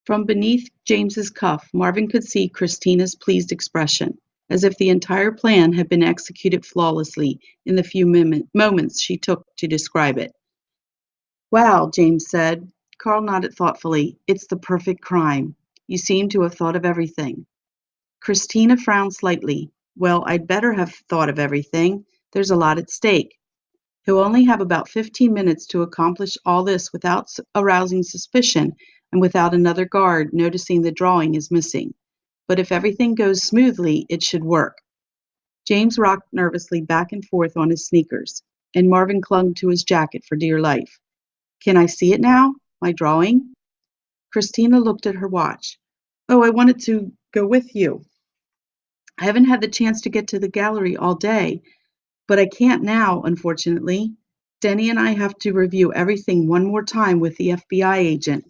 From beneath James's cuff, Marvin could see Christina's pleased expression, as if the entire plan had been executed flawlessly in the few moments she took to describe it. Wow, James said. Carl nodded thoughtfully. It's the perfect crime. You seem to have thought of everything. Christina frowned slightly. Well, I'd better have thought of everything. There's a lot at stake. He'll only have about 15 minutes to accomplish all this without arousing suspicion and without another guard noticing the drawing is missing. But if everything goes smoothly, it should work. James rocked nervously back and forth on his sneakers, and Marvin clung to his jacket for dear life. Can I see it now? My drawing? Christina looked at her watch. Oh, I wanted to go with you. I haven't had the chance to get to the gallery all day, but I can't now, unfortunately. Denny and I have to review everything one more time with the FBI agent.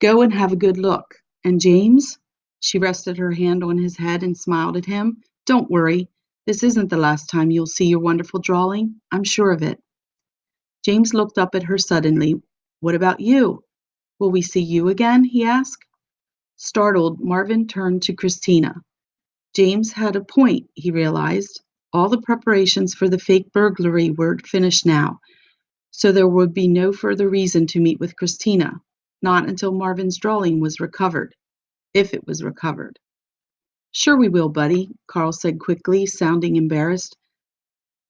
Go and have a good look. And James? She rested her hand on his head and smiled at him. Don't worry. This isn't the last time you'll see your wonderful drawing. I'm sure of it. James looked up at her suddenly. What about you? Will we see you again? He asked. Startled, Marvin turned to Christina. James had a point, he realized. All the preparations for the fake burglary were finished now, so there would be no further reason to meet with Christina, not until Marvin's drawing was recovered, if it was recovered. Sure we will, buddy, Carl said quickly, sounding embarrassed.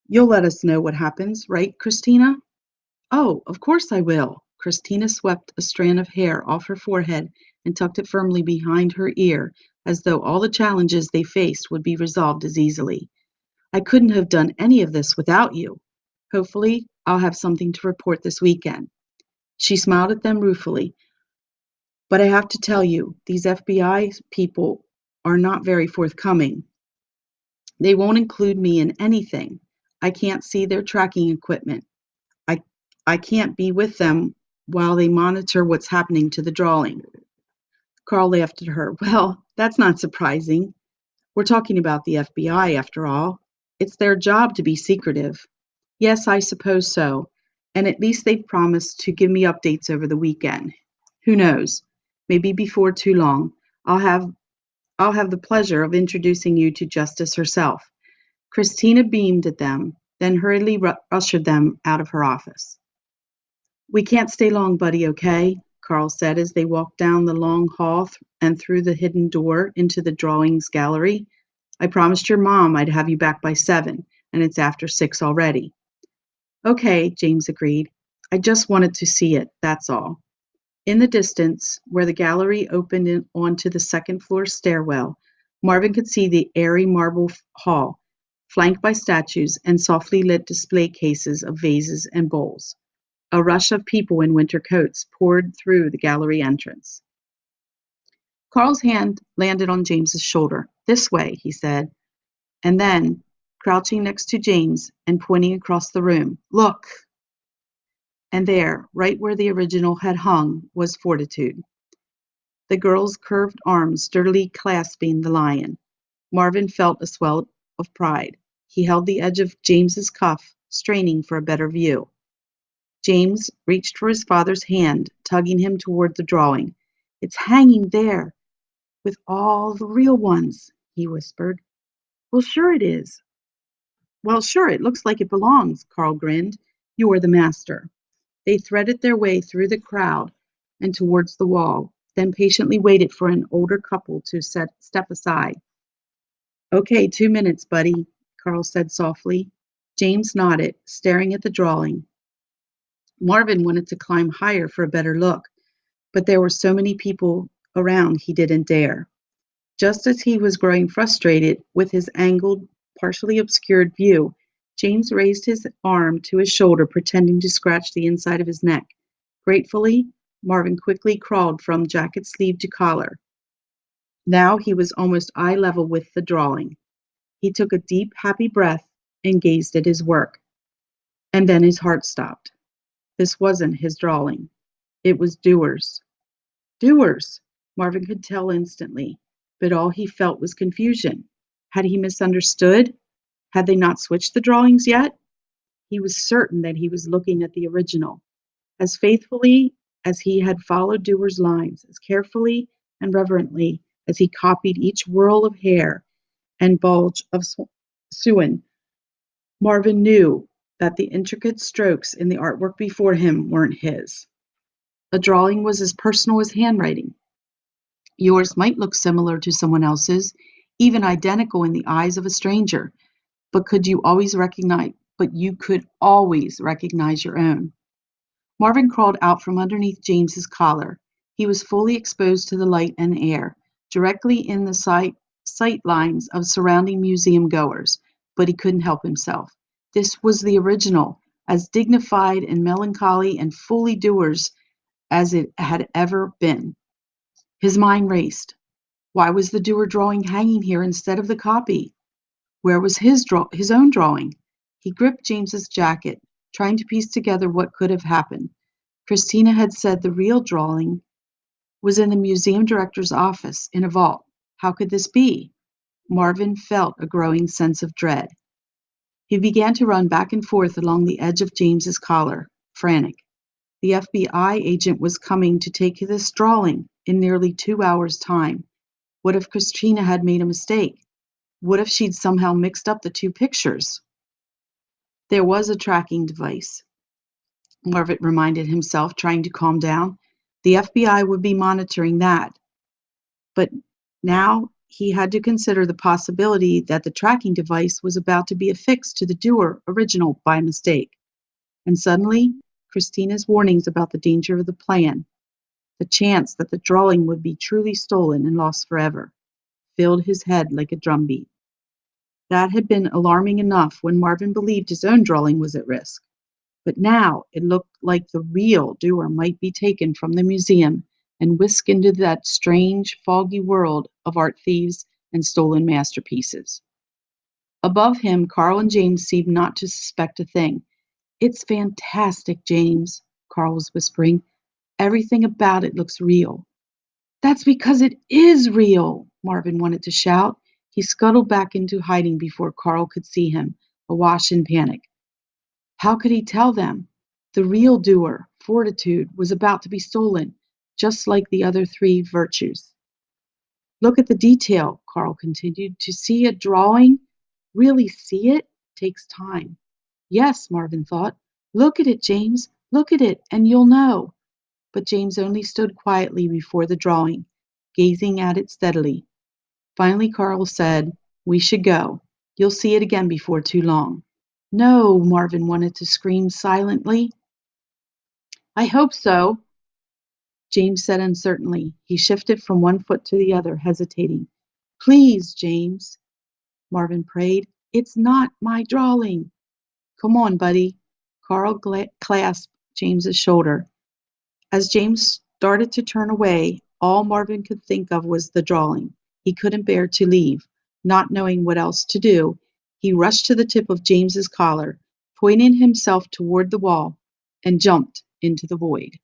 You'll let us know what happens, right, Christina? Oh, of course I will. Christina swept a strand of hair off her forehead and tucked it firmly behind her ear, as though all the challenges they faced would be resolved as easily. I couldn't have done any of this without you. Hopefully, I'll have something to report this weekend. She smiled at them ruefully. But I have to tell you, these FBI people are not very forthcoming. They won't include me in anything. I can't see their tracking equipment. I, I can't be with them while they monitor what's happening to the drawing. Carl laughed at her. Well, that's not surprising. We're talking about the FBI, after all. It's their job to be secretive. Yes, I suppose so. And at least they've promised to give me updates over the weekend. Who knows? Maybe before too long, I'll have I'll have the pleasure of introducing you to Justice herself. Christina beamed at them, then hurriedly ushered them out of her office. We can't stay long, buddy, okay? Carl said as they walked down the long hall and through the hidden door into the drawings gallery. I promised your mom I'd have you back by 7, and it's after 6 already. Okay, James agreed. I just wanted to see it, that's all. In the distance, where the gallery opened onto the second-floor stairwell, Marvin could see the airy marble hall, flanked by statues and softly lit display cases of vases and bowls. A rush of people in winter coats poured through the gallery entrance. Carl's hand landed on James's shoulder. This way, he said. And then, crouching next to James and pointing across the room, look! And there, right where the original had hung, was Fortitude, the girl's curved arms sturdily clasping the lion. Marvin felt a swell of pride. He held the edge of James's cuff, straining for a better view. James reached for his father's hand, tugging him toward the drawing. It's hanging there, with all the real ones, he whispered. Well, sure it is. Well, sure, it looks like it belongs, Carl grinned. You are the master. They threaded their way through the crowd and towards the wall, then patiently waited for an older couple to step aside. Okay, 2 minutes, buddy, Carl said softly. James nodded, staring at the drawing. Marvin wanted to climb higher for a better look, but there were so many people around he didn't dare. Just as he was growing frustrated with his angled, partially obscured view, James raised his arm to his shoulder, pretending to scratch the inside of his neck. Gratefully, Marvin quickly crawled from jacket sleeve to collar. Now he was almost eye level with the drawing. He took a deep, happy breath and gazed at his work. And then his heart stopped. This wasn't his drawing. It was Dewar's. Dewar's! Marvin could tell instantly, but all he felt was confusion. Had he misunderstood? Had they not switched the drawings yet? He was certain that he was looking at the original. As faithfully as he had followed Dewar's lines, as carefully and reverently as he copied each whirl of hair and bulge of Suan. Marvin knew that the intricate strokes in the artwork before him weren't his. A drawing was as personal as handwriting. Yours might look similar to someone else's, even identical in the eyes of a stranger, but you could always recognize your own. Marvin crawled out from underneath James's collar. He was fully exposed to the light and air, directly in the sight lines of surrounding museum goers, but he couldn't help himself. This was the original, as dignified and melancholy and fully Dewar's as it had ever been. His mind raced. Why was the Dewar drawing hanging here instead of the copy? Where was his own drawing? He gripped James's jacket, trying to piece together what could have happened. Christina had said the real drawing was in the museum director's office in a vault. How could this be? Marvin felt a growing sense of dread. He began to run back and forth along the edge of James's collar, frantic. The FBI agent was coming to take this drawing in nearly 2 hours' time. What if Christina had made a mistake? What if she'd somehow mixed up the two pictures? There was a tracking device, Marvin reminded himself, trying to calm down. The FBI would be monitoring that. But now he had to consider the possibility that the tracking device was about to be affixed to the Dewar original by mistake. And suddenly, Christina's warnings about the danger of the plan, the chance that the drawing would be truly stolen and lost forever, filled his head like a drumbeat. That had been alarming enough when Marvin believed his own drawing was at risk. But now it looked like the real Dewar might be taken from the museum and whisked into that strange, foggy world of art thieves and stolen masterpieces. Above him, Carl and James seemed not to suspect a thing. "It's fantastic, James," Carl was whispering. "Everything about it looks real." "That's because it is real," Marvin wanted to shout. He scuttled back into hiding before Carl could see him, awash in panic. How could he tell them? The real Dewar, Fortitude, was about to be stolen, just like the other three virtues. "Look at the detail," Carl continued. "To see a drawing, really see it, takes time." "Yes," Marvin thought. "Look at it, James. Look at it, and you'll know." But James only stood quietly before the drawing, gazing at it steadily. Finally Carl said, "We should go. You'll see it again before too long." "No," Marvin wanted to scream silently. "I hope so," James said uncertainly. He shifted from one foot to the other, hesitating. "Please, James," Marvin prayed. "It's not my drawing." "Come on, buddy." Carl clasped James's shoulder. As James started to turn away, all Marvin could think of was the drawing. He couldn't bear to leave. Not knowing what else to do, he rushed to the tip of James's collar, pointed himself toward the wall, and jumped into the void.